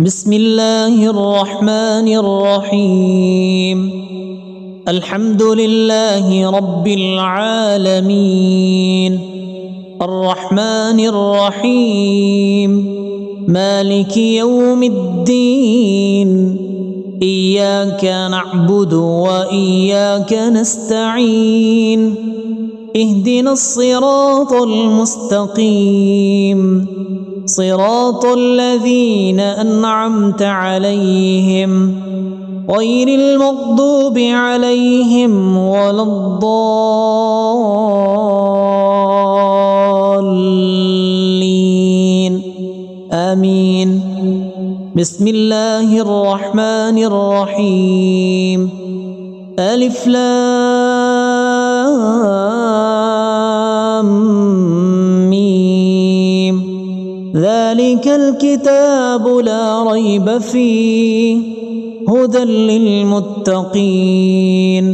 بسم الله الرحمن الرحيم. الحمد لله رب العالمين الرحمن الرحيم مالك يوم الدين إياك نعبد وإياك نستعين اهدنا الصراط المستقيم صراط الذين أنعمت عليهم غير المغضوب عليهم ولا الضالين آمين. بسم الله الرحمن الرحيم. ألف لام ذلك الكتاب لا ريب فيه هدى للمتقين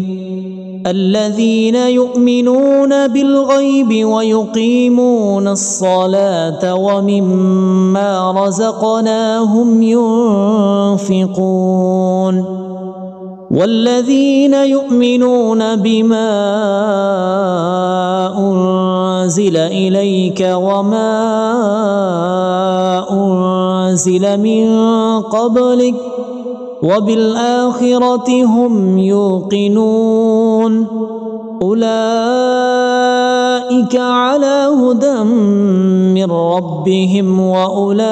الذين يؤمنون بالغيب ويقيمون الصلاة ومما رزقناهم ينفقون والذين يؤمنون بما أنزل إليك وما أنزل من قبلك وبالآخرة هم يوقنون أولئك على هدى من ربهم وأولئك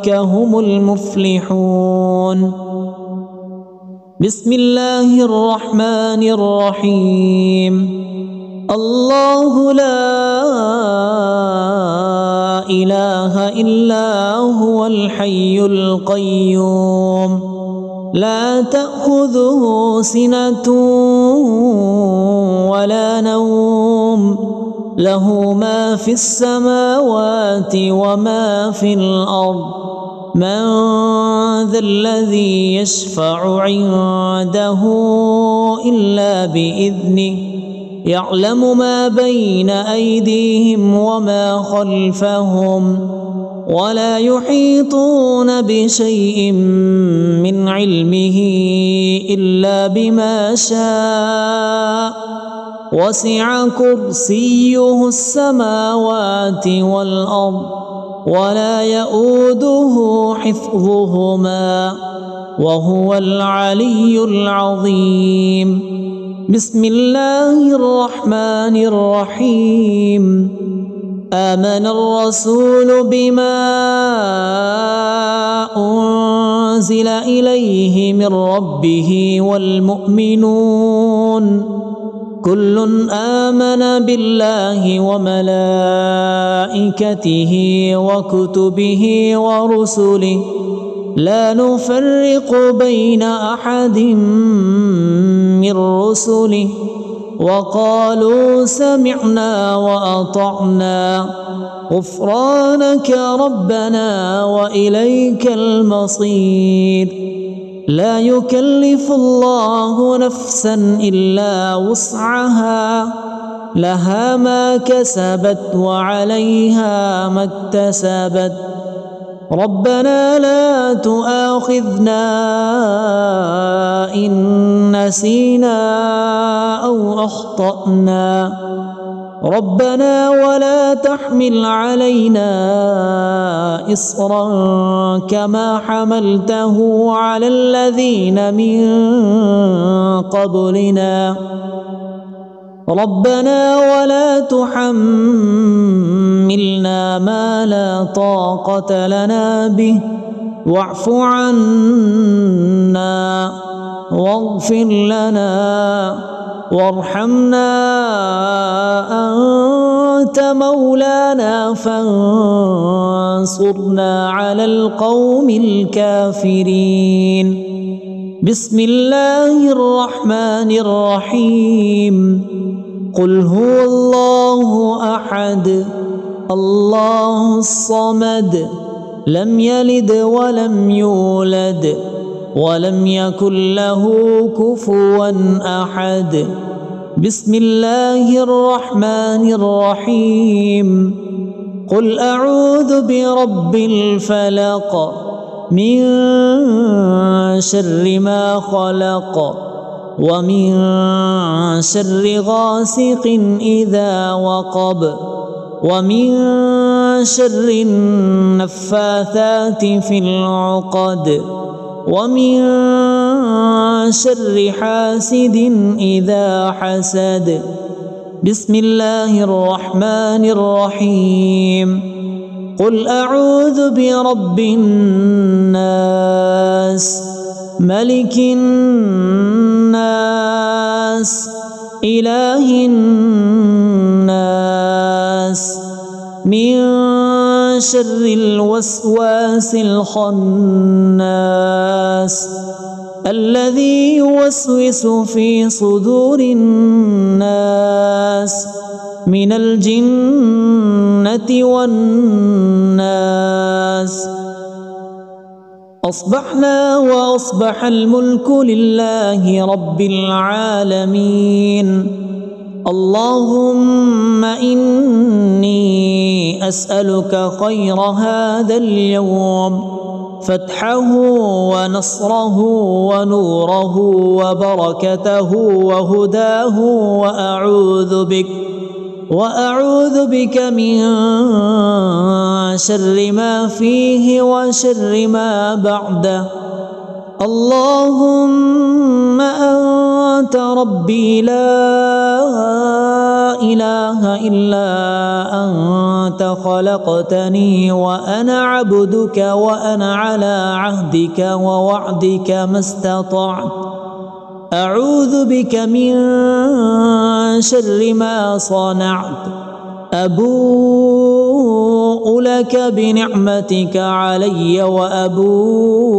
هم المفلحون. بسم الله الرحمن الرحيم. الله لا إله إلا هو الحي القيوم لا تأخذه سنة ولا نوم له ما في السماوات وما في الأرض من ذا الذي يشفع عنده إلا بإذنه يعلم ما بين أيديهم وما خلفهم ولا يحيطون بشيء من علمه إلا بما شاء وسع كرسيه السماوات والأرض ولا يؤوده حفظهما وهو العلي العظيم. بسم الله الرحمن الرحيم. آمن الرسول بما أنزل إليه من ربه والمؤمنون كل آمن بالله وملائكته وكتبه ورسله لا نفرق بين أحد من رسله وقالوا سمعنا وأطعنا غفرانك ربنا وإليك المصير. لا يكلف الله نفسا إلا وسعها لها ما كسبت وعليها ما اكتسبت ربنا لا تؤاخذنا إن نسينا أو أخطأنا ربنا ولا تحمل علينا إصرا كما حملته على الذين من قبلنا ربنا ولا تحملنا ما لا طاقة لنا به واعف عنا واغفر لنا وارحمنا أنت مولانا فانصرنا على القوم الكافرين. بسم الله الرحمن الرحيم. قل هو الله أحد الله الصمد لم يلد ولم يولد ولم يكن له كفوا أحد. بسم الله الرحمن الرحيم. قل أعوذ برب الفلق من شر ما خلق ومن شر غاسق إذا وقب ومن شر النفاثات في العقد ومن شر حاسد إذا حسد. بسم الله الرحمن الرحيم. قل أعوذ برب الناس ملك الناس إله الناس من شر الوسواس الخناس الذي يوسوس في صدور الناس من الجنة والناس. أصبحنا وأصبح الملك لله رب العالمين. اللهم إني أسألك خير هذا اليوم، فتحه ونصره ونوره وبركته وهداه، وأعوذ بك من شر ما فيه وشر ما بعده. اللهم أنت ربي لا إله إلا أنت خلقتني وأنا عبدك وأنا على عهدك ووعدك ما استطعت. أعوذ بك من شر ما صنعت. أبوء لك بنعمتك علي وأبوء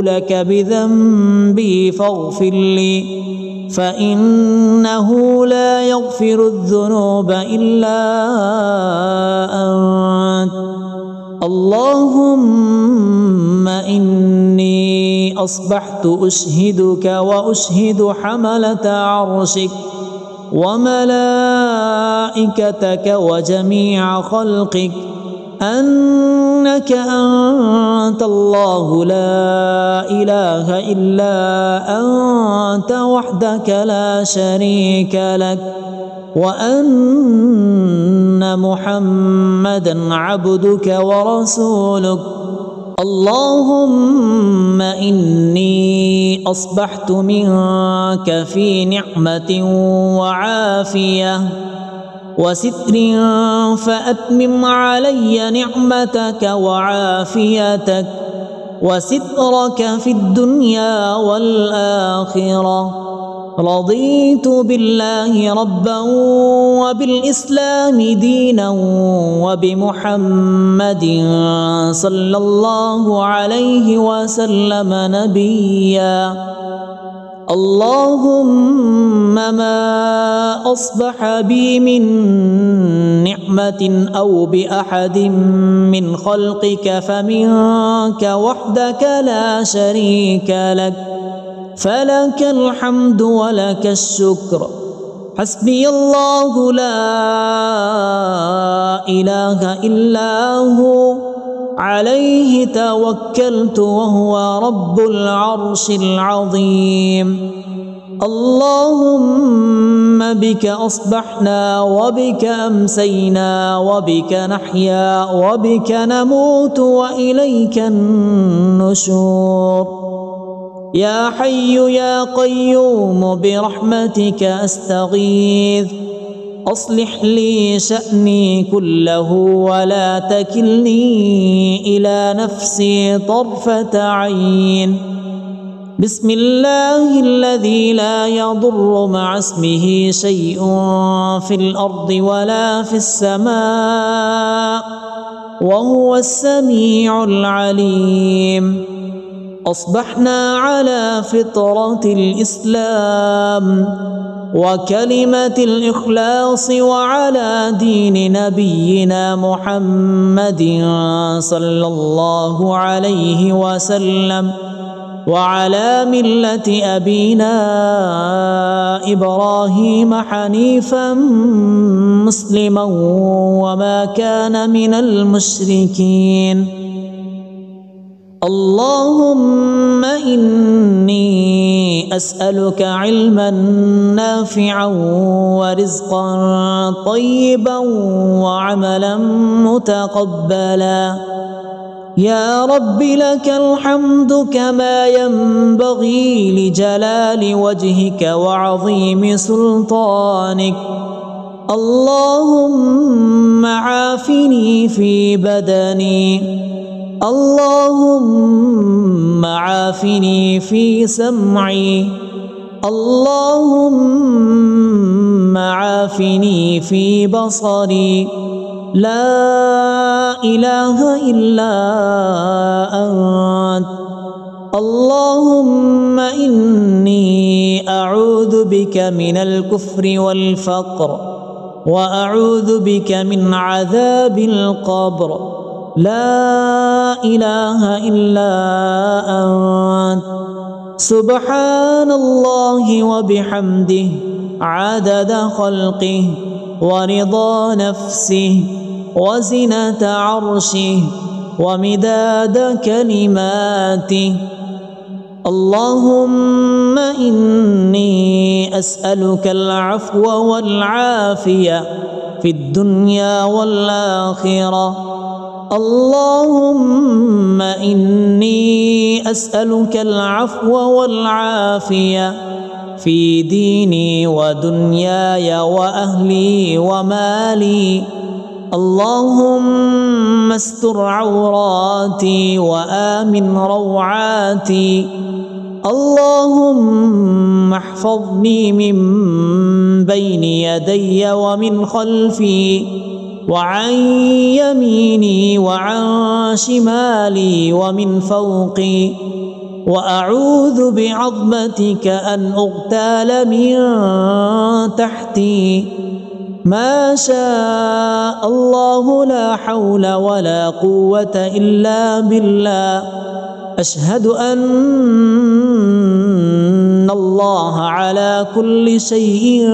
لك بذنبي فاغفر لي، فإنه لا يغفر الذنوب إلا أنت. اللهم إني أصبحت أشهدك وأشهد حملة عرشك وملائكتك وجميع خلقك أنك أنت الله لا إله إلا أنت وحدك لا شريك لك، وأن محمدا عبدك ورسولك. اللهم إني أصبحت منك في نعمة وعافية وستر، فأتمم علي نعمتك وعافيتك وسترك في الدنيا والآخرة. رضيت بالله ربا وبالإسلام دينا وبمحمد صلى الله عليه وسلم نبيا. اللهم ما أصبح بي من نعمة أو بأحد من خلقك فمنك وحدك لا شريك لك، فلك الحمد ولك الشكر. حسبي الله لا إله إلا هو، عليه توكلت وهو رب العرش العظيم. اللهم بك أصبحنا وبك أمسينا وبك نحيا وبك نموت وإليك النشور. يا حي يا قيوم برحمتك أستغيث، أصلح لي شأني كله ولا تكلني إلى نفسي طرفة عين. بسم الله الذي لا يضر مع اسمه شيء في الأرض ولا في السماء وهو السميع العليم. أصبحنا على فطرة الإسلام وكلمة الإخلاص وعلى دين نبينا محمد صلى الله عليه وسلم. وعلى ملة أبينا إبراهيم حنيفا مسلما وما كان من المشركين. اللهم إني أسألك علما نافعا ورزقا طيبا وعملا متقبلا. يا رب لك الحمد كما ينبغي لجلال وجهك وعظيم سلطانك. اللهم عافني في بدني، اللهم عافني في سمعي، اللهم عافني في بصري. لا إله إلا أنت. اللهم إني أعوذ بك من الكفر والفقر، وأعوذ بك من عذاب القبر. لا إله إلا أنت. سبحان الله وبحمده عدد خلقه ورضا نفسه وزنة عرشه ومداد كلماته. اللهم إني أسألك العفو والعافية في الدنيا والآخرة. اللهم إني أسألك العفو والعافية في ديني ودنياي وأهلي ومالي. اللهم استر عوراتي وآمن روعاتي. اللهم احفظني من بين يدي ومن خلفي وعن يميني وعن شمالي ومن فوقي. وأعوذ بعظمتك أن أغتال من تحتي. ما شاء الله لا حول ولا قوة إلا بالله. أشهد أن الله على كل شيء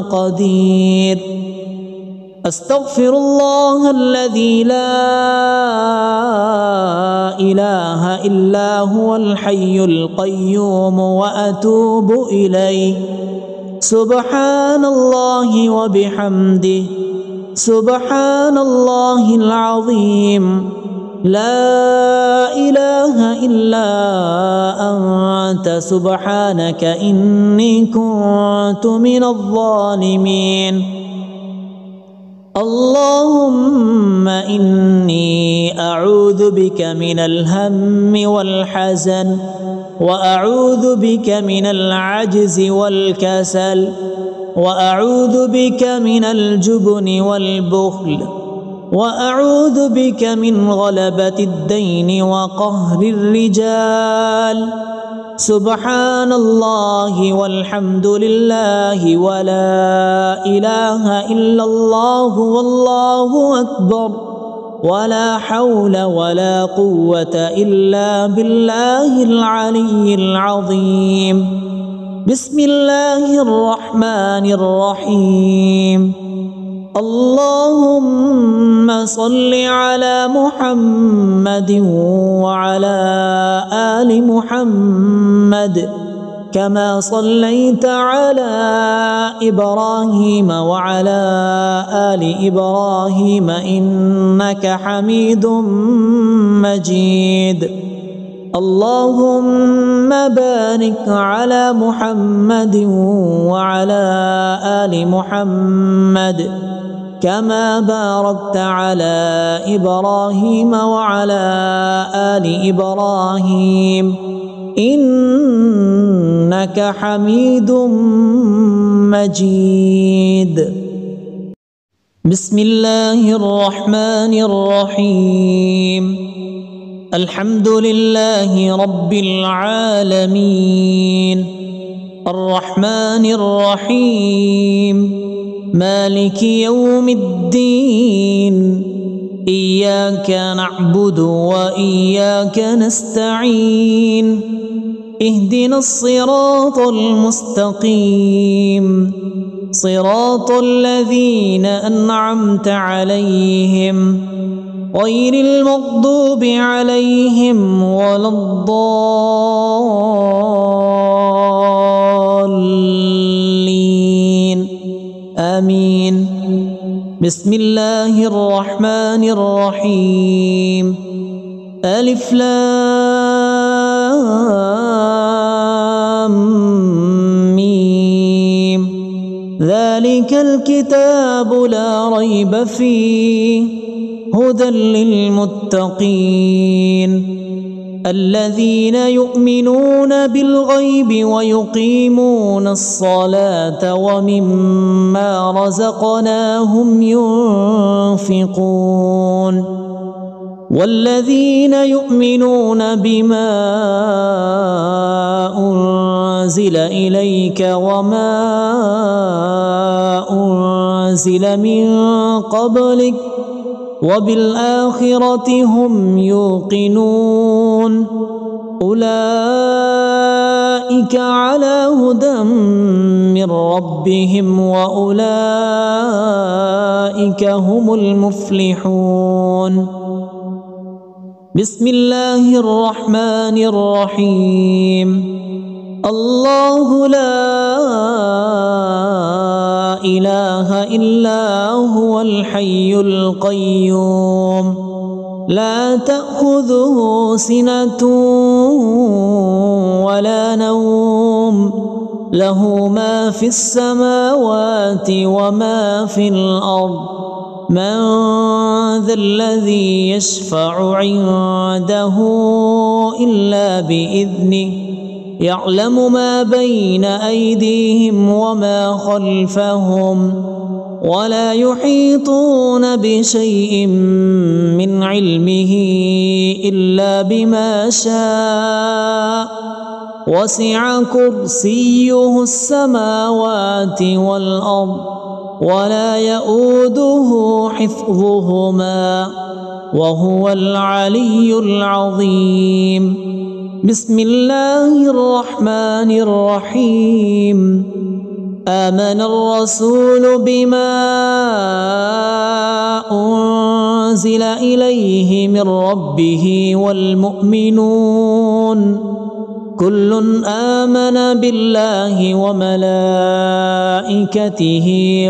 قدير. أستغفر الله الذي لا إله إلا هو الحي القيوم وأتوب إليه. سبحان الله وبحمده سبحان الله العظيم. لا إله إلا أنت سبحانك إني كنت من الظالمين. اللهم إني أعوذ بك من الهم والحزن، وأعوذ بك من العجز والكسل، وأعوذ بك من الجبن والبخل، وأعوذ بك من غلبة الدين وقهر الرجال. سبحان الله والحمد لله ولا إله إلا الله والله أكبر، ولا حول ولا قوة إلا بالله العلي العظيم. بسم الله الرحمن الرحيم. اللهم صل على محمد وعلى آل محمد كما صليت على إبراهيم وعلى آل إبراهيم إنك حميد مجيد. اللهم بارك على محمد وعلى آل محمد كما باركت على إبراهيم وعلى آل إبراهيم إنك حميد مجيد. بسم الله الرحمن الرحيم. الحمد لله رب العالمين الرحمن الرحيم مالك يوم الدين إياك نعبد وإياك نستعين اهدنا الصراط المستقيم صراط الذين أنعمت عليهم غير المغضوب عليهم ولا الضالين آمين. بسم الله الرحمن الرحيم. ألف لام ميم. ذلك الكتاب لا ريب فيه هدى للمتقين الذين يؤمنون بالغيب ويقيمون الصلاة ومما رزقناهم ينفقون والذين يؤمنون بما أنزل إليك وما أنزل من قبلك وبالآخرة هم يوقنون أولئك على هدى من ربهم وأولئك هم المفلحون. بسم الله الرحمن الرحيم. الله لا إله إلا هو الحي القيوم لا تأخذه سنة ولا نوم له ما في السماوات وما في الأرض من ذا الذي يشفع عنده إلا بإذنه يعلم ما بين أيديهم وما خلفهم ولا يحيطون بشيء من علمه إلا بما شاء وسع كرسيه السماوات والأرض ولا يؤوده حفظهما وهو العلي العظيم. بسم الله الرحمن الرحيم. آمن الرسول بما أنزل إليه من ربه والمؤمنون كل آمن بالله وملائكته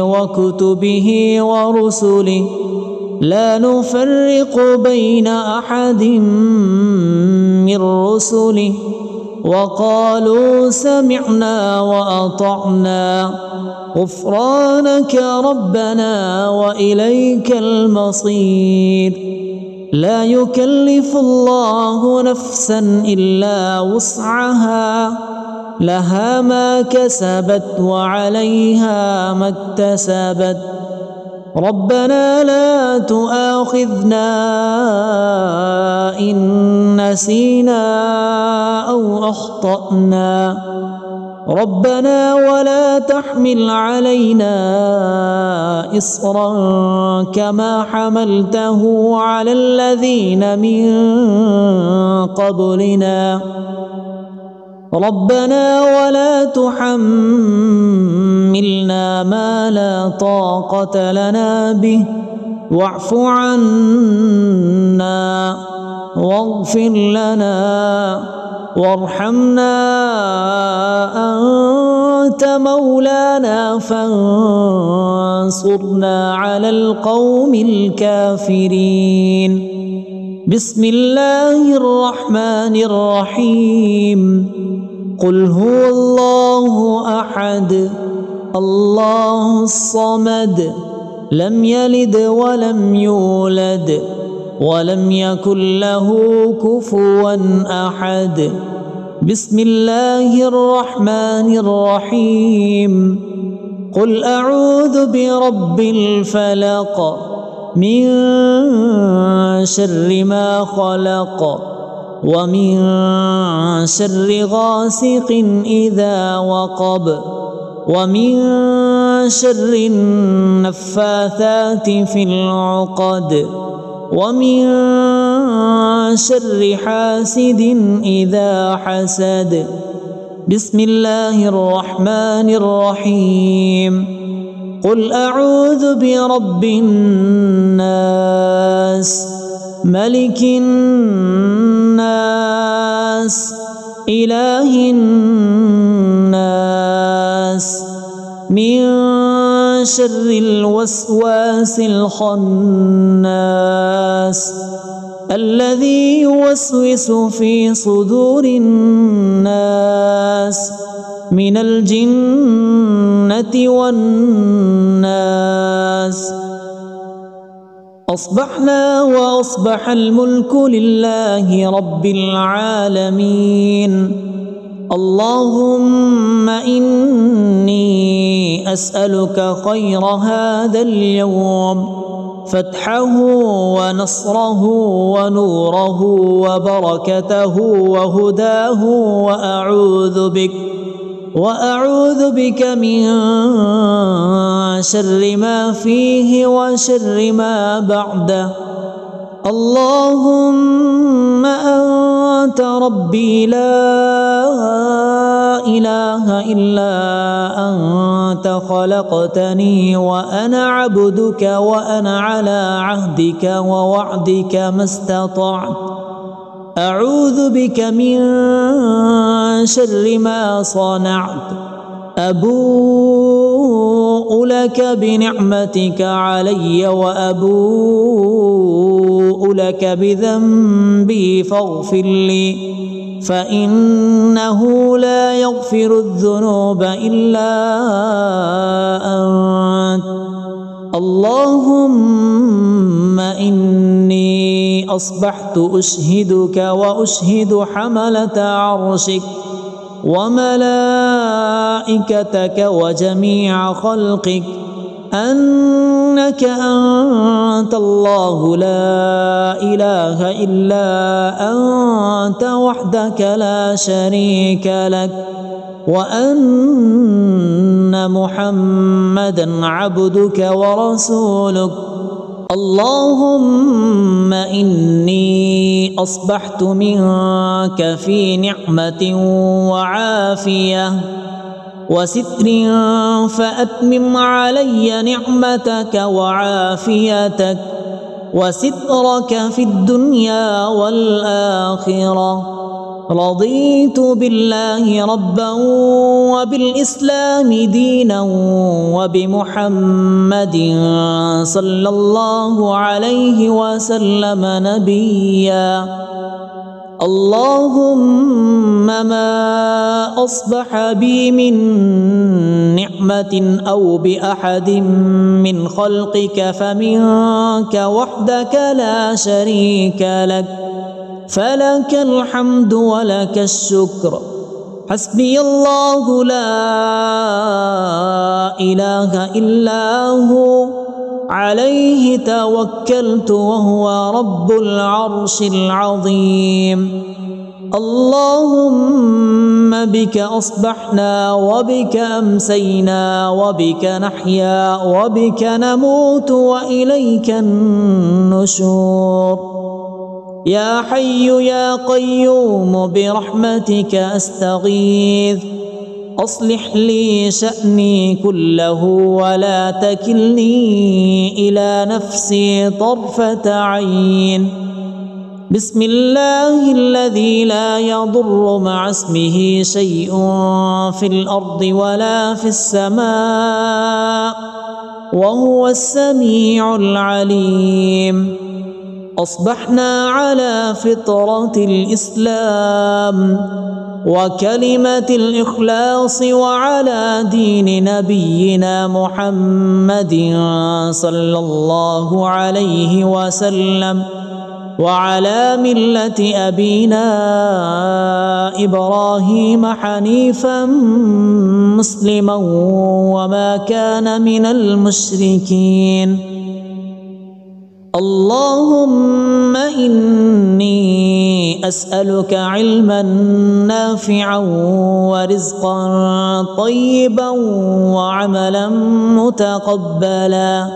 وكتبه ورسله لا نفرق بين أحد من رسله وقالوا سمعنا وأطعنا غفرانك ربنا وإليك المصير. لا يكلف الله نفسا إلا وسعها لها ما كسبت وعليها ما اكتسبت ربنا لا تؤاخذنا إن نسينا أو أخطأنا ربنا ولا تحمل علينا إصرا كما حملته على الذين من قبلنا ربنا ولا تحملنا ما لا طاقة لنا به واعف عنا واغفر لنا وارحمنا أنت مولانا فانصرنا على القوم الكافرين. بسم الله الرحمن الرحيم. قل هو الله أحد الله الصمد لم يلد ولم يولد ولم يكن له كفوا أحد. بسم الله الرحمن الرحيم. قل أعوذ برب الفلق من شر ما خلق ومن شر غاسق إذا وقب ومن شر النفاثات في العقد ومن شر حاسد إذا حسد. بسم الله الرحمن الرحيم. قل أعوذ برب الناس ملك الناس إله الناس من شر الوسواس الخناس الذي يوسوس في صدور الناس من الجنة والناس. أصبحنا وأصبح الملك لله رب العالمين. اللهم إني أسألك خير هذا اليوم، فتحه ونصره ونوره وبركته وهداه، وأعوذ بك من شر ما فيه وشر ما بعده. اللهم أنت ربي لا إله إلا أنت خلقتني وأنا عبدك وأنا على عهدك ووعدك ما استطعت. أعوذ بك من شر ما صنعت. أبوء لك بنعمتك علي وأبوء لك بذنبي فاغفر لي، فإنه لا يغفر الذنوب إلا أنت. اللهم إني أصبحت أشهدك وأشهد حملة عرشك وملائكتك وجميع خلقك أنك أنت الله لا إله إلا أنت وحدك لا شريك لك، وأن محمدا عبدك ورسولك. اللهم إني أصبحت منك في نعمة وعافية وستر، فأتمم علي نعمتك وعافيتك وسترك في الدنيا والآخرة. رضيت بالله ربا وبالإسلام دينا وبمحمد صلى الله عليه وسلم نبيا. اللهم ما أصبح بي من نعمة أو بأحد من خلقك فمنك وحدك لا شريك لك، فلك الحمد ولك الشكر. حسبي الله لا إله إلا هو، عليه توكلت وهو رب العرش العظيم. اللهم بك أصبحنا وبك أمسينا وبك نحيا وبك نموت وإليك النشور. يا حي يا قيوم برحمتك أستغيث، أصلح لي شأني كله ولا تكلني إلى نفسي طرفة عين. بسم الله الذي لا يضر مع اسمه شيء في الأرض ولا في السماء وهو السميع العليم. أصبحنا على فطرة الإسلام وكلمة الإخلاص وعلى دين نبينا محمد صلى الله عليه وسلم وعلى ملة أبينا إبراهيم حنيفا مسلما وما كان من المشركين. اللهم إني أسألك علما نافعا ورزقا طيبا وعملا متقبلا.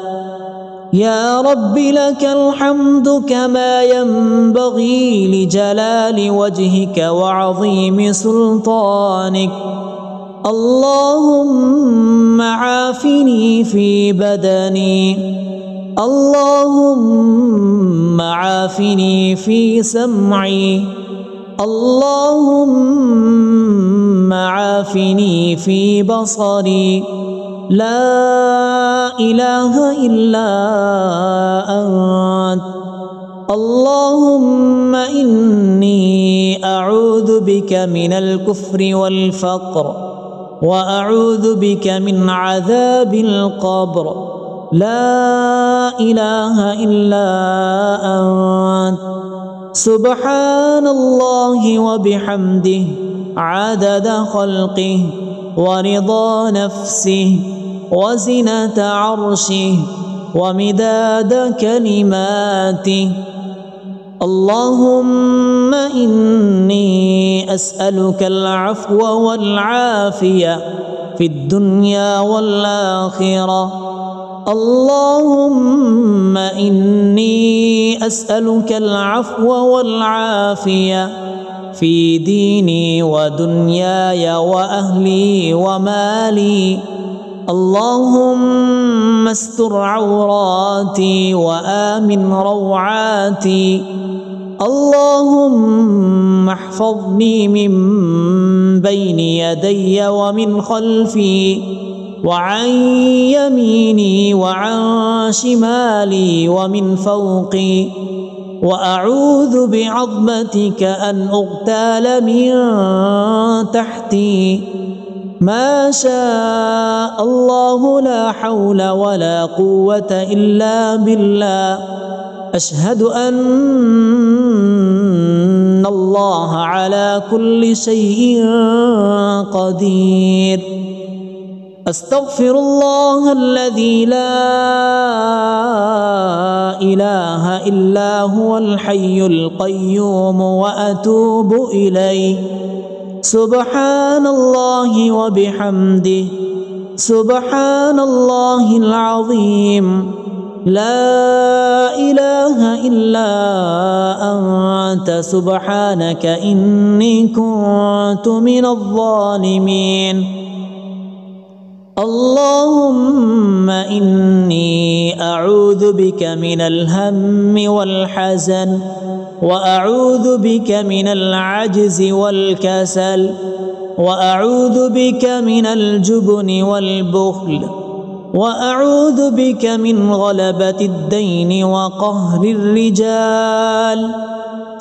يا رب لك الحمد كما ينبغي لجلال وجهك وعظيم سلطانك. اللهم عافني في بدني، اللهم عافني في سمعي، اللهم عافني في بصري. لا إله إلا أنت. اللهم إني أعوذ بك من الكفر والفقر، وأعوذ بك من عذاب القبر. لا إله إلا أنت. سبحان الله وبحمده عدد خلقه ورضا نفسه وزنة عرشه ومداد كلماته. اللهم إني أسألك العفو والعافية في الدنيا والآخرة. اللهم إني أسألك العفو والعافية في ديني ودنياي وأهلي ومالي. اللهم استر عوراتي وآمن روعاتي. اللهم احفظني من بين يدي ومن خلفي وعن يميني وعن شمالي ومن فوقي، وأعوذ بعظمتك أن أغتال من تحتي. ما شاء الله لا حول ولا قوة إلا بالله. أشهد أن الله على كل شيء قدير. أستغفر الله الذي لا إله إلا هو الحي القيوم وأتوب إليه. سبحان الله وبحمده سبحان الله العظيم. لا إله إلا أنت سبحانك إني كنت من الظالمين. اللهم إني أعوذ بك من الهم والحزن، وأعوذ بك من العجز والكسل، وأعوذ بك من الجبن والبخل، وأعوذ بك من غلبة الدين وقهر الرجال.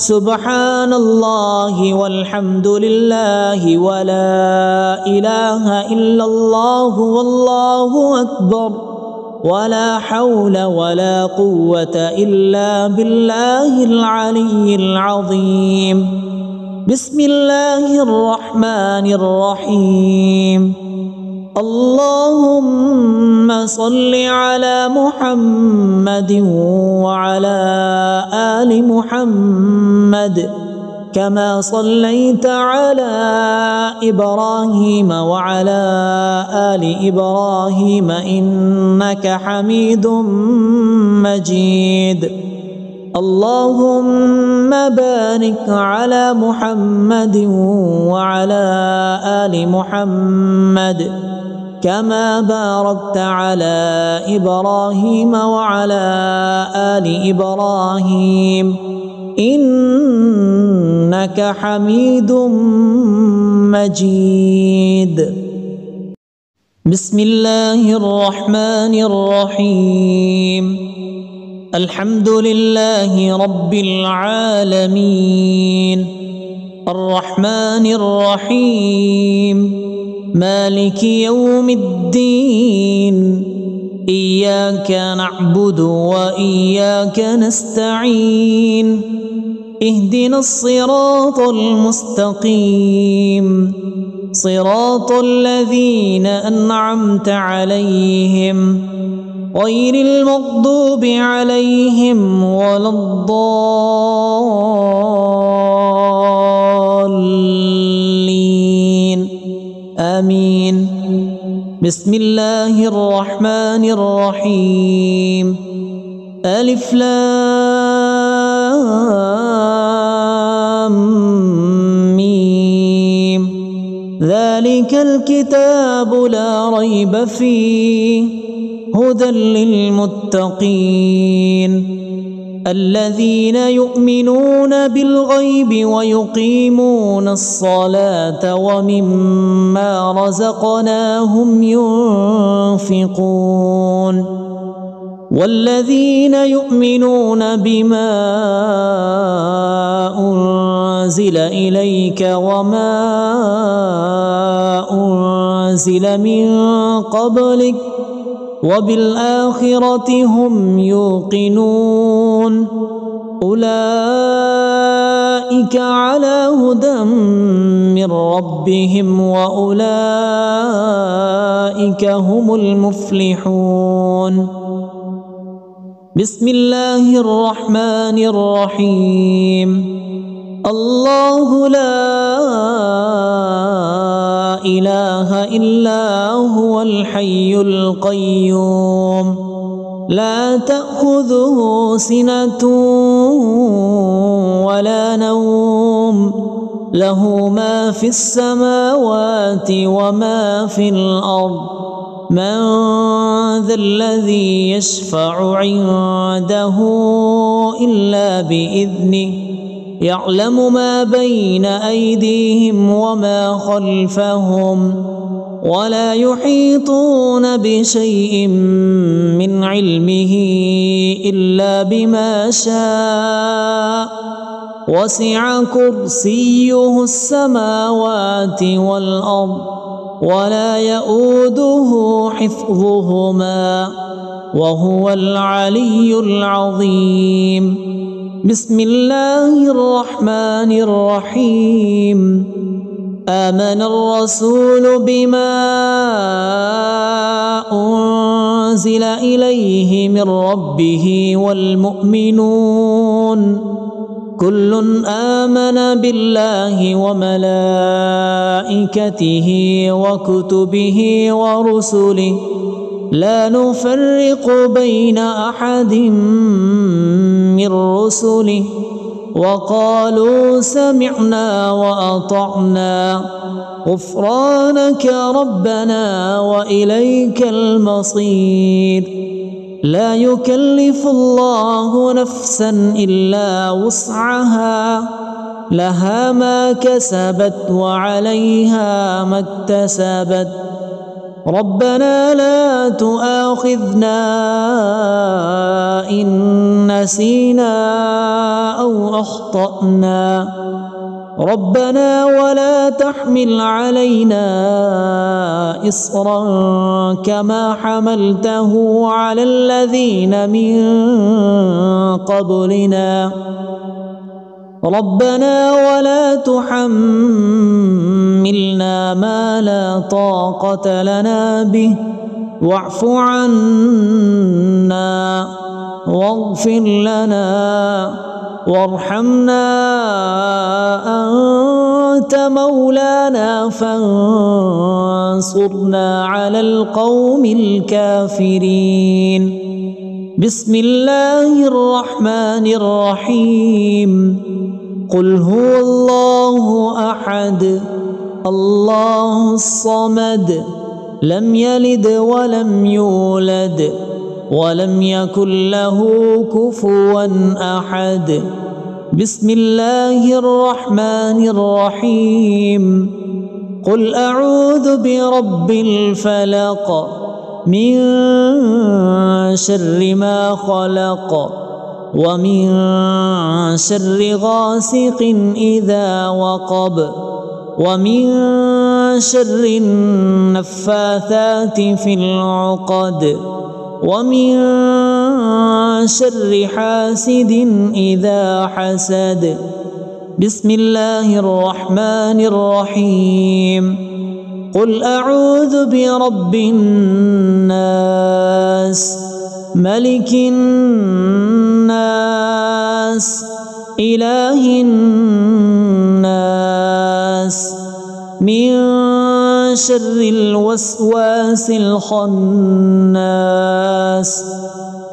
سبحان الله والحمد لله ولا إله إلا الله والله أكبر، ولا حول ولا قوة إلا بالله العلي العظيم. بسم الله الرحمن الرحيم. اللهم صل على محمد وعلى آل محمد كما صليت على إبراهيم وعلى آل إبراهيم إنك حميد مجيد. اللهم بارك على محمد وعلى آل محمد كما باركت على إبراهيم وعلى آل إبراهيم إنك حميد مجيد. بسم الله الرحمن الرحيم. الحمد لله رب العالمين الرحمن الرحيم مالك يوم الدين. إياك نعبد وإياك نستعين. اهدنا الصراط المستقيم صراط الذين أنعمت عليهم غير المغضوب عليهم ولا الضالين آمين. بسم الله الرحمن الرحيم. ألف لام ميم ذلك الكتاب لا ريب فيه هدى للمتقين الذين يؤمنون بالغيب ويقيمون الصلاة ومما رزقناهم ينفقون والذين يؤمنون بما أنزل إليك وما أنزل من قبلك وبالآخرة هم يوقنون أولئك على هدى من ربهم وأولئك هم المفلحون بسم الله الرحمن الرحيم الله لا إله إلا هو الحي القيوم لا تأخذه سنة ولا نوم له ما في السماوات وما في الأرض من ذا الذي يشفع عنده إلا بإذنه يعلم ما بين أيديهم وما خلفهم ولا يحيطون بشيء من علمه إلا بما شاء وسع كرسيه السماوات والأرض ولا يؤوده حفظهما وهو العلي العظيم بسم الله الرحمن الرحيم آمن الرسول بما أنزل إليه من ربه والمؤمنون كل آمن بالله وملائكته وكتبه ورسله لا نفرق بين أحد من رسله وقالوا سمعنا وأطعنا غفرانك ربنا وإليك المصير لا يكلف الله نفسا إلا وسعها لها ما كسبت وعليها ما اكتسبت ربنا لا تؤاخذنا إن نسينا أو أخطأنا ربنا ولا تحمل علينا إصرا كما حملته على الذين من قبلنا ربنا ولا تحملنا ما لا طاقة لنا به واعف عنا واغفر لنا وارحمنا أنت مولانا فانصرنا على القوم الكافرين بسم الله الرحمن الرحيم قل هو الله أحد الله الصمد لم يلد ولم يولد ولم يكن له كفوا أحد بسم الله الرحمن الرحيم قل أعوذ برب الفلق من شر ما خلق ومن شر غاسق إذا وقب ومن شر النفاثات في العقد ومن شر حاسد إذا حسد بسم الله الرحمن الرحيم قل أعوذ برب الناس ملك الناس إله الناس من شر الوسواس الخناس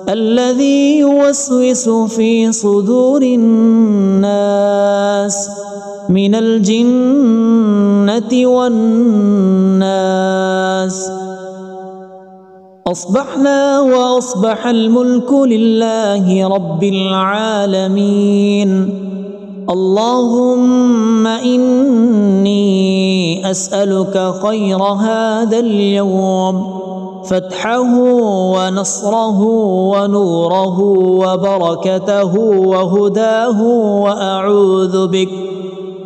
الذي يوسوس في صدور الناس من الجنة والناس. أصبحنا وأصبح الملك لله رب العالمين. اللهم إني أسألك خير هذا اليوم، فتحه ونصره ونوره وبركته وهداه،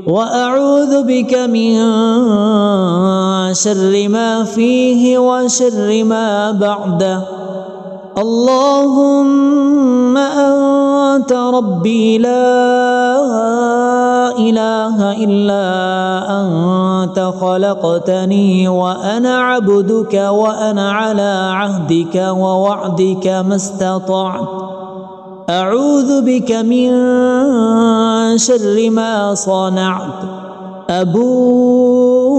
وأعوذ بك من شر ما فيه وشر ما بعده. اللهم أنت ربي لا إله إلا أنت، خلقتني وأنا عبدك، وأنا على عهدك ووعدك ما استطعت. أعوذ بك من شر ما صنعت. أبوء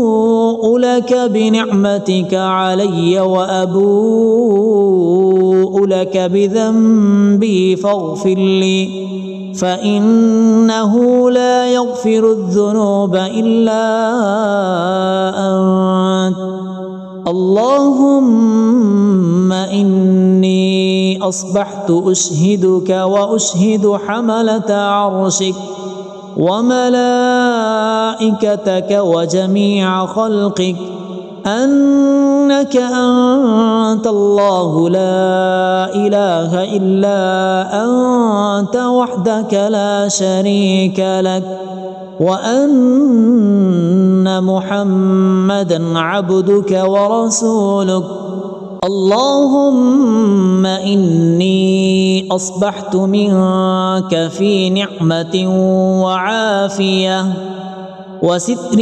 لك بنعمتك علي وأبوء لك بذنبي فاغفر لي، فإنه لا يغفر الذنوب إلا أنت. اللهم إني أصبحت أشهدك وأشهد حملة عرشك وملائكتك وجميع خلقك أنك أنت الله لا إله إلا أنت وحدك لا شريك لك، وأن محمدا عبدك ورسولك. اللهم إني أصبحت منك في نعمة وعافية وستر،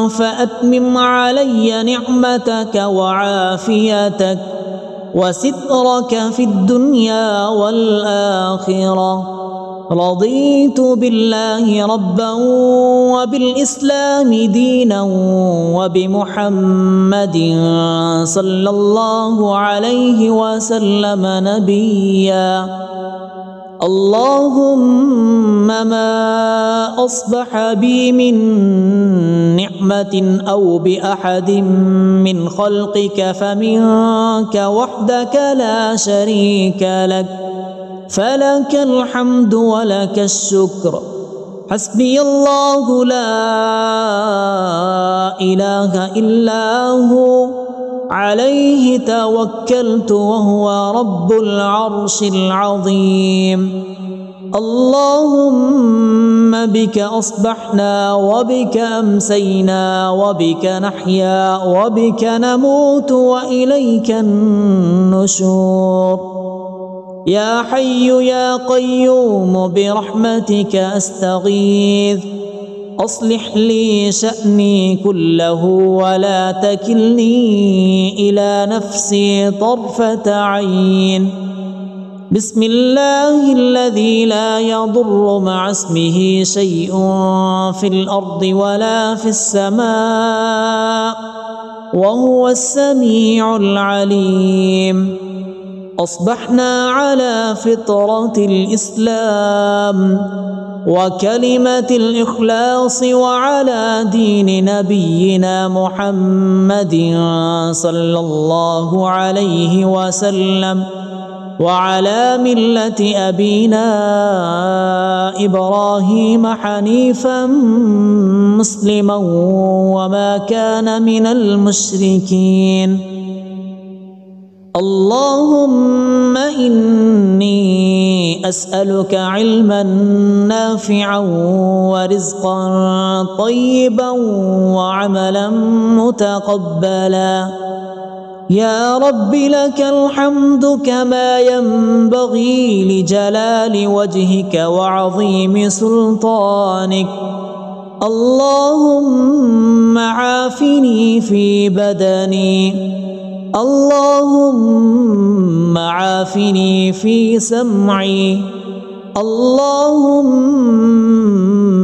فأتمم علي نعمتك وعافيتك وسترك في الدنيا والآخرة. رضيت بالله ربا وبالإسلام دينا وبمحمد صلى الله عليه وسلم نبيا. اللهم ما أصبح بي من نعمة أو بأحد من خلقك فمنك وحدك لا شريك لك، فلك الحمد ولك الشكر. حسبي الله لا إله إلا هو، عليه توكلت وهو رب العرش العظيم. اللهم بك أصبحنا وبك أمسينا وبك نحيا وبك نموت وإليك النشور. يا حي يا قيوم برحمتك أستغيث، أصلح لي شأني كله ولا تكلني إلى نفسي طرفة عين. بسم الله الذي لا يضر مع اسمه شيء في الأرض ولا في السماء، وهو السميع العليم. أصبحنا على فطرة الإسلام وكلمة الإخلاص وعلى دين نبينا محمد صلى الله عليه وسلم، وعلى ملة أبينا إبراهيم حنيفا مسلما وما كان من المشركين. اللهم إني أسألك علما نافعا ورزقا طيبا وعملا متقبلا. يا رب لك الحمد كما ينبغي لجلال وجهك وعظيم سلطانك. اللهم عافني في بدني، اللهم عافني في سمعي، اللهم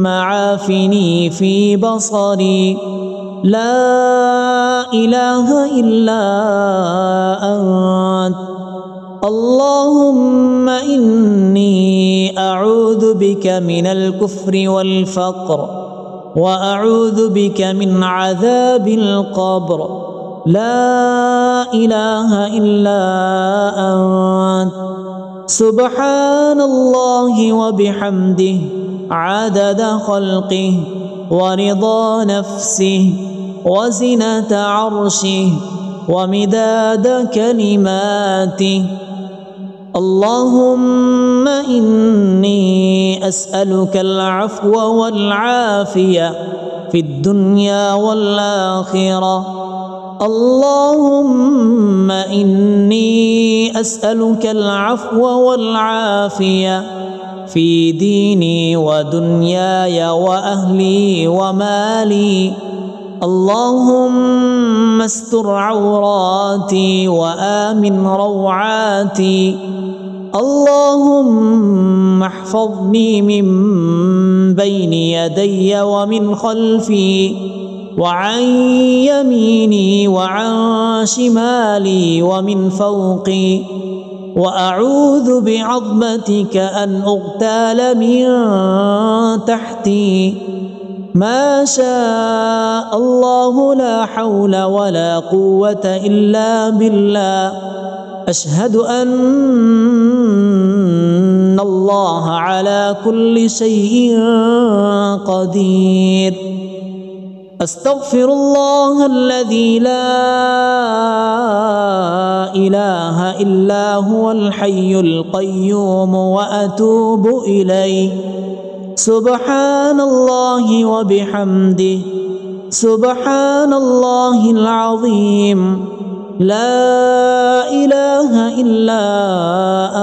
عافني في بصري. لا إله إلا أنت. اللهم إني أعوذ بك من الكفر والفقر وأعوذ بك من عذاب القبر لا إله إلا أنت سبحان الله وبحمده عدد خلقه ورضا نفسه وزنة عرشه ومداد كلماته. اللهم إني أسألك العفو والعافية في الدنيا والآخرة. اللهم إني أسألك العفو والعافية في ديني ودنياي وأهلي ومالي. اللهم استر عوراتي وآمن روعاتي. اللهم احفظني من بين يدي ومن خلفي وعن يميني وعن شمالي ومن فوقي، وأعوذ بعظمتك أن أغتال من تحتي. ما شاء الله لا حول ولا قوة إلا بالله. أشهد أن الله على كل شيء قدير. أستغفر الله الذي لا إله إلا هو الحي القيوم وأتوب إليه. سبحان الله وبحمده سبحان الله العظيم. لا إله إلا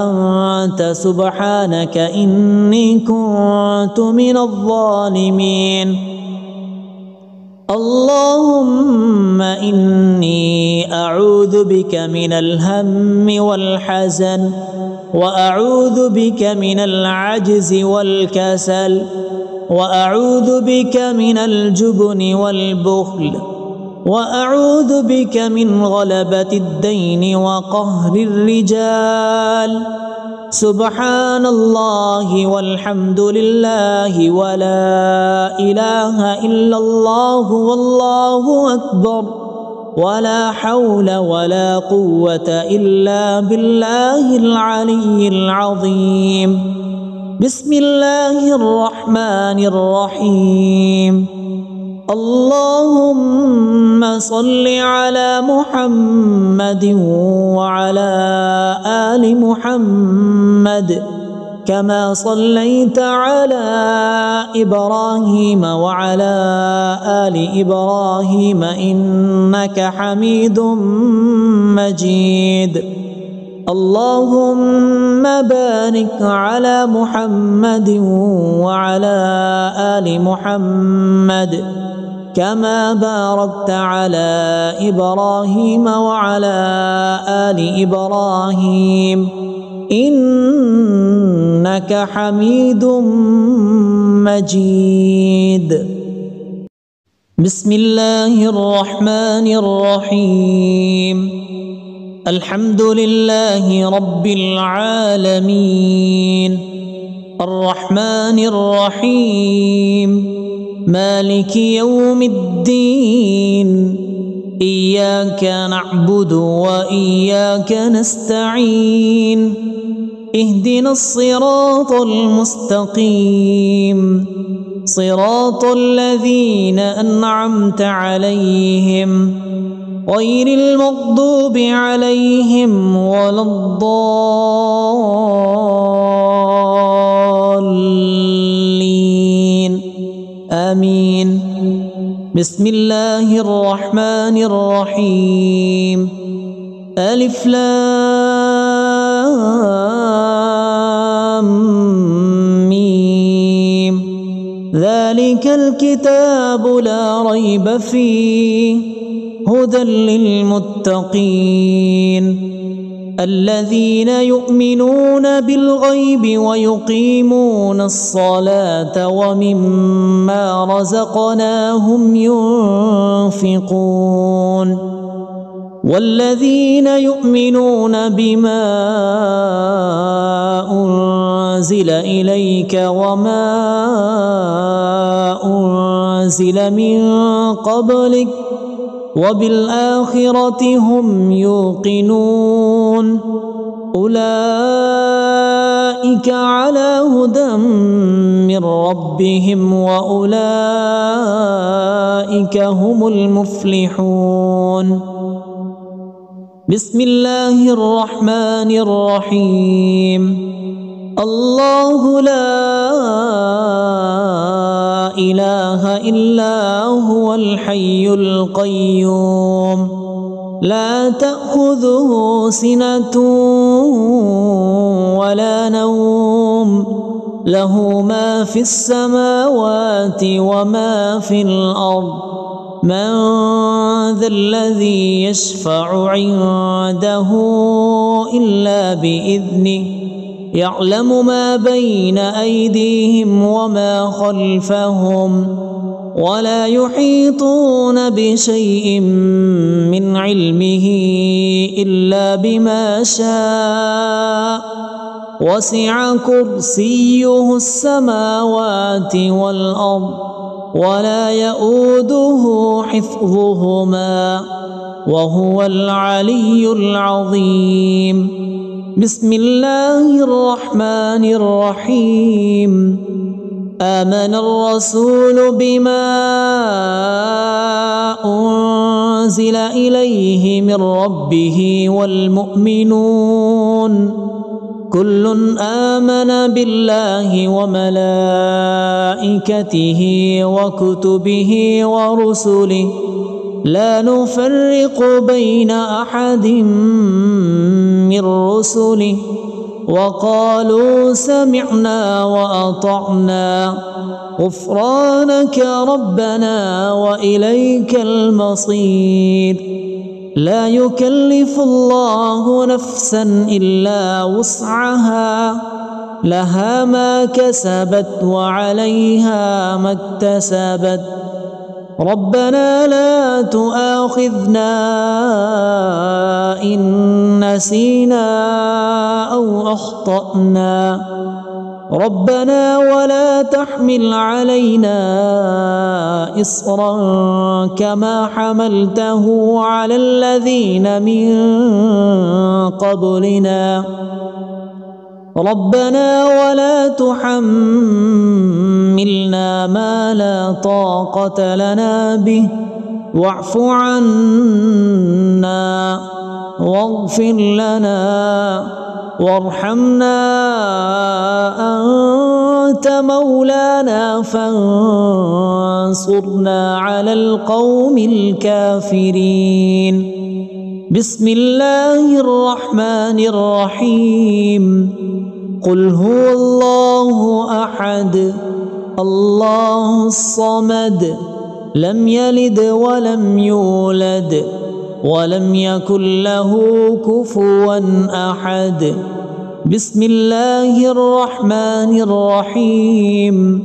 أنت سبحانك إني كنت من الظالمين. اللهم إني أعوذ بك من الهم والحزن وأعوذ بك من العجز والكسل وأعوذ بك من الجبن والبخل وأعوذ بك من غلبة الدين وقهر الرجال. سبحان الله والحمد لله ولا إله إلا الله والله أكبر ولا حول ولا قوة إلا بالله العلي العظيم. بسم الله الرحمن الرحيم. اللهم صل على محمد وعلى آل محمد كما صليت على إبراهيم وعلى آل إبراهيم إنك حميد مجيد. اللهم بارك على محمد وعلى آل محمد كما باركت على إبراهيم وعلى آل إبراهيم إنك حميد مجيد. بسم الله الرحمن الرحيم. الحمد لله رب العالمين الرحمن الرحيم مالك يوم الدين. إياك نعبد وإياك نستعين. اهدنا الصراط المستقيم صراط الذين أنعمت عليهم غير المغضوب عليهم ولا الضالين آمين. بسم الله الرحمن الرحيم. ألف لام ميم. ذلك الكتاب لا ريب فيه هدى للمتقين الذين يؤمنون بالغيب ويقيمون الصلاة ومما رزقناهم ينفقون والذين يؤمنون بما أنزل إليك وما أنزل من قبلك وبالآخرة هم يوقنون أولئك على هدى من ربهم وأولئك هم المفلحون بسم الله الرحمن الرحيم الله لا إله إلا هو الحي القيوم لا تأخذه سنة ولا نوم له ما في السماوات وما في الأرض من ذا الذي يشفع عنده إلا بإذنه يعلم ما بين أيديهم وما خلفهم ولا يحيطون بشيء من علمه إلا بما شاء وسع كرسيه السماوات والأرض ولا يؤوده حفظهما وهو العلي العظيم بسم الله الرحمن الرحيم آمن الرسول بما أنزل إليه من ربه والمؤمنون كل آمن بالله وملائكته وكتبه ورسله لا نفرق بين أحد من رسله وقالوا سمعنا وأطعنا غفرانك ربنا وإليك المصير لا يكلف الله نفسا إلا وسعها لها ما كسبت وعليها ما اكتسبت ربنا لا تؤاخذنا إن نسينا أو أخطأنا ربنا ولا تحمل علينا إصرا كما حملته على الذين من قبلنا ربنا ولا تحملنا ما لا طاقة لنا به واعف عنا واغفر لنا وارحمنا أنت مولانا فانصرنا على القوم الكافرين بسم الله الرحمن الرحيم قل هو الله أحد الله الصمد لم يلد ولم يولد ولم يكن له كفوا أحد بسم الله الرحمن الرحيم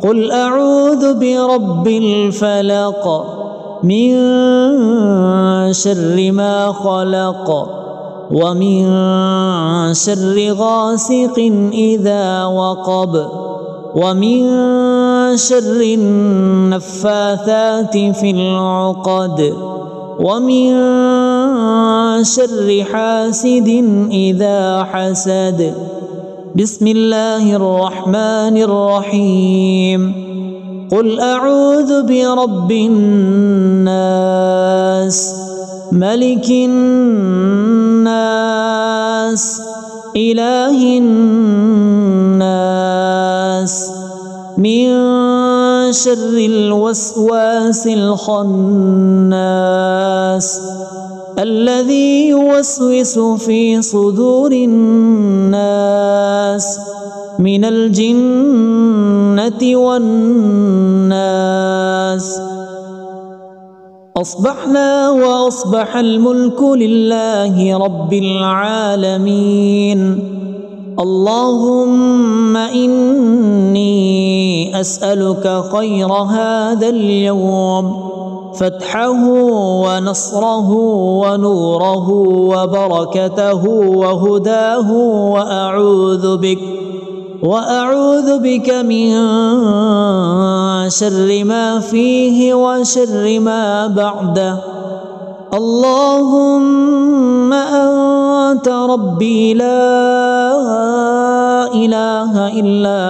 قل أعوذ برب الفلق من شر ما خلق ومن شر غاسق إذا وقب ومن شر النفاثات في العقد ومن شر حاسد إذا حسد بسم الله الرحمن الرحيم قل أعوذ برب الناس ملك الناس إله الناس من شر الوسواس الخناس الذي يوسوس في صدور الناس من الجنة والناس أصبحنا وأصبح الملك لله رب العالمين اللهم إني أسألك خير هذا اليوم فتحه ونصره ونوره وبركته وهداه، وأعوذ بك من شر ما فيه وشر ما بعده. اللهم أنت ربي لا إله إلا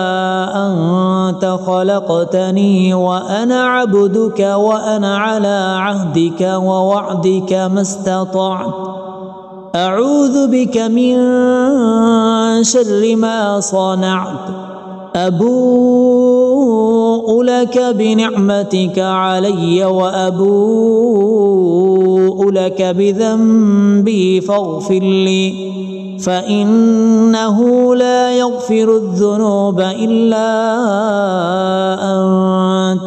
أنت، خلقتني وأنا عبدك وأنا على عهدك ووعدك ما استطعت. أعوذ بك من شر ما صنعت. أبوء لك بنعمتك علي وأبوء لك بذنبي فاغفر لي، فإنه لا يغفر الذنوب إلا أنت.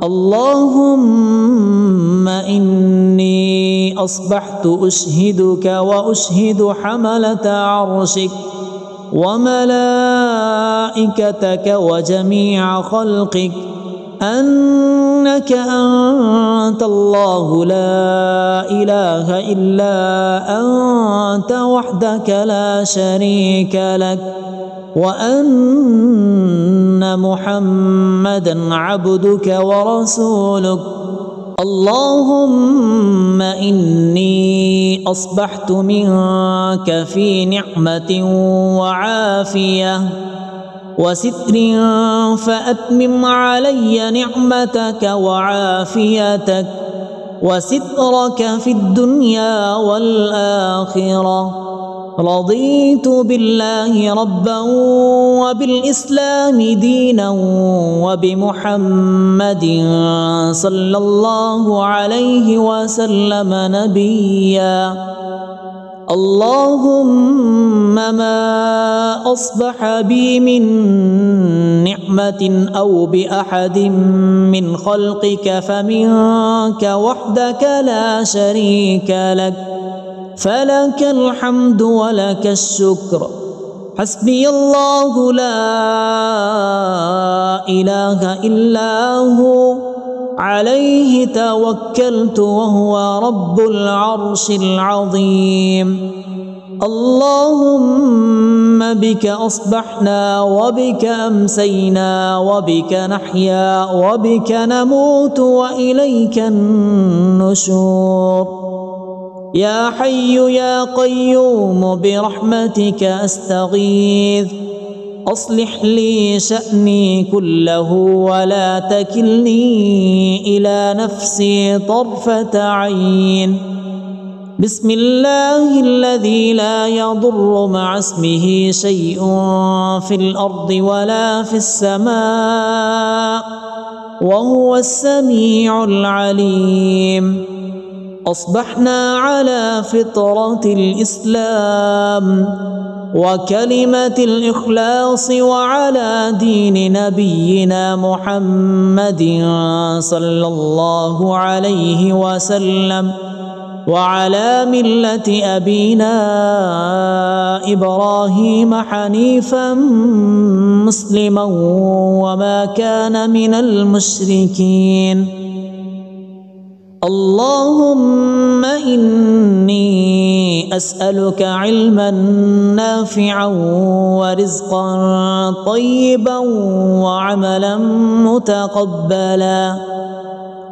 اللهم إني أصبحت أشهدك وأشهد حملة عرشك وملائكتك وجميع خلقك أنك أنت الله لا إله إلا أنت وحدك لا شريك لك، وأن محمدا عبدك ورسولك. اللهم إني أصبحت منك في نعمة وعافية وستر، فأتمم علي نعمتك وعافيتك وسترك في الدنيا والآخرة. رضيت بالله ربا وبالإسلام دينا وبمحمد صلى الله عليه وسلم نبيا. اللهم ما أصبح بي من نعمة أو بأحد من خلقك فمنك وحدك لا شريك لك، فلك الحمد ولك الشكر. حسبي الله لا إله إلا هو، عليه توكلت وهو رب العرش العظيم. اللهم بك أصبحنا وبك أمسينا وبك نحيا وبك نموت وإليك النشور. يا حي يا قيوم برحمتك أستغيث، أصلح لي شأني كله ولا تكلني إلى نفسي طرفة عين. بسم الله الذي لا يضر مع اسمه شيء في الأرض ولا في السماء وهو السميع العليم. أصبحنا على فطرة الإسلام وكلمة الإخلاص وعلى دين نبينا محمد صلى الله عليه وسلم وعلى ملة أبينا إبراهيم حنيفا مسلما وما كان من المشركين. اللهم إني أسألك علما نافعا ورزقا طيبا وعملا متقبلا.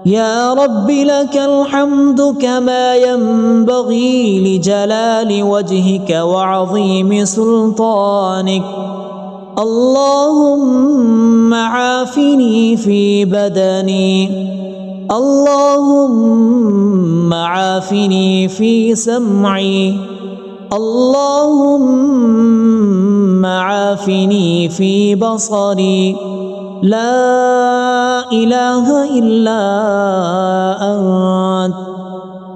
يا رب لك الحمد كما ينبغي لجلال وجهك وعظيم سلطانك. اللهم عافني في بدني، اللهم عافني في سمعي، اللهم عافني في بصري. لا إله إلا أنت.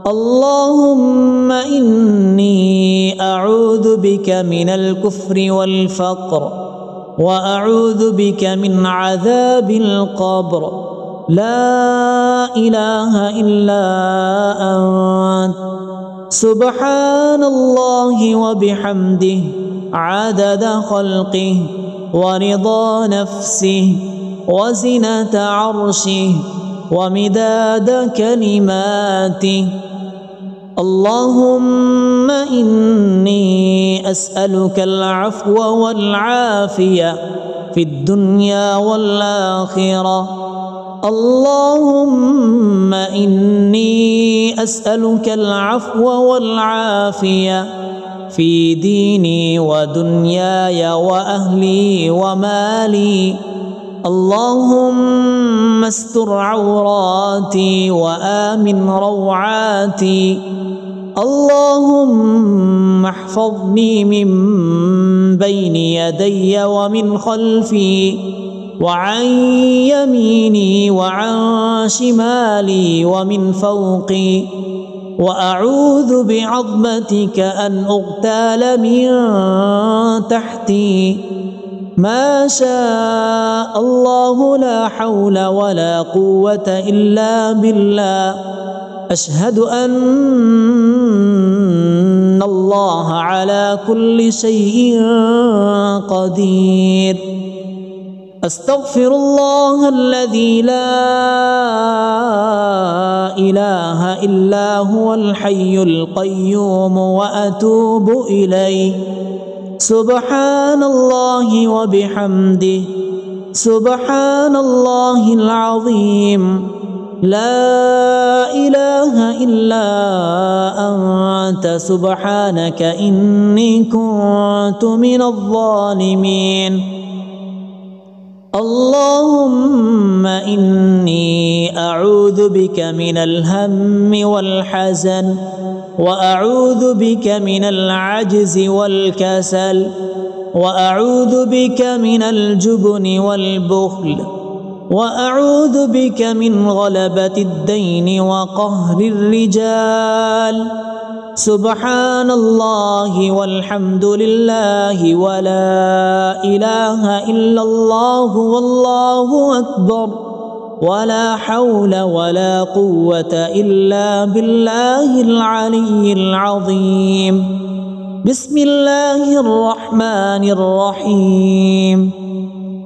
اللهم إني أعوذ بك من الكفر والفقر وأعوذ بك من عذاب القبر. لا إله إلا أنت. سبحان الله وبحمده عدد خلقه ورضا نفسه وزنة عرشه ومداد كلماته. اللهم إني أسألك العفو والعافية في الدنيا والآخرة. اللهم إني أسألك العفو والعافية في ديني ودنياي وأهلي ومالي. اللهم استر عوراتي وآمن روعاتي. اللهم احفظني من بين يدي ومن خلفي وعن يميني وعن شمالي ومن فوقي، وأعوذ بعظمتك أن أغتال من تحتي. ما شاء الله لا حول ولا قوة إلا بالله. أشهد أن الله على كل شيء قدير. أستغفر الله الذي لا إله إلا هو الحي القيوم وأتوب إليه. سبحان الله وبحمده، سبحان الله العظيم. لا إله إلا أنت سبحانك إني كنت من الظالمين. اللهم إني أعوذ بك من الهم والحزن، وأعوذ بك من العجز والكسل، وأعوذ بك من الجبن والبخل، وأعوذ بك من غلبة الدين وقهر الرجال. سبحان الله والحمد لله ولا إله إلا الله والله أكبر، ولا حول ولا قوة إلا بالله العلي العظيم. بسم الله الرحمن الرحيم.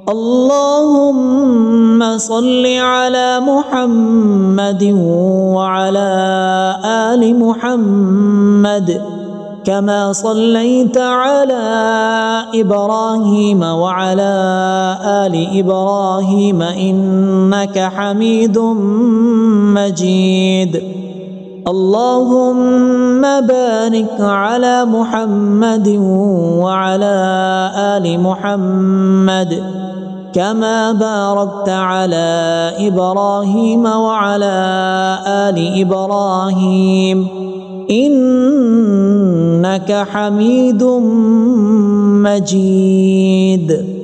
اللهم صل على محمد وعلى آل محمد كما صليت على إبراهيم وعلى آل إبراهيم إنك حميد مجيد. اللهم بارك على محمد وعلى آل محمد كما باركت على إبراهيم وعلى آل إبراهيم إنك حميد مجيد.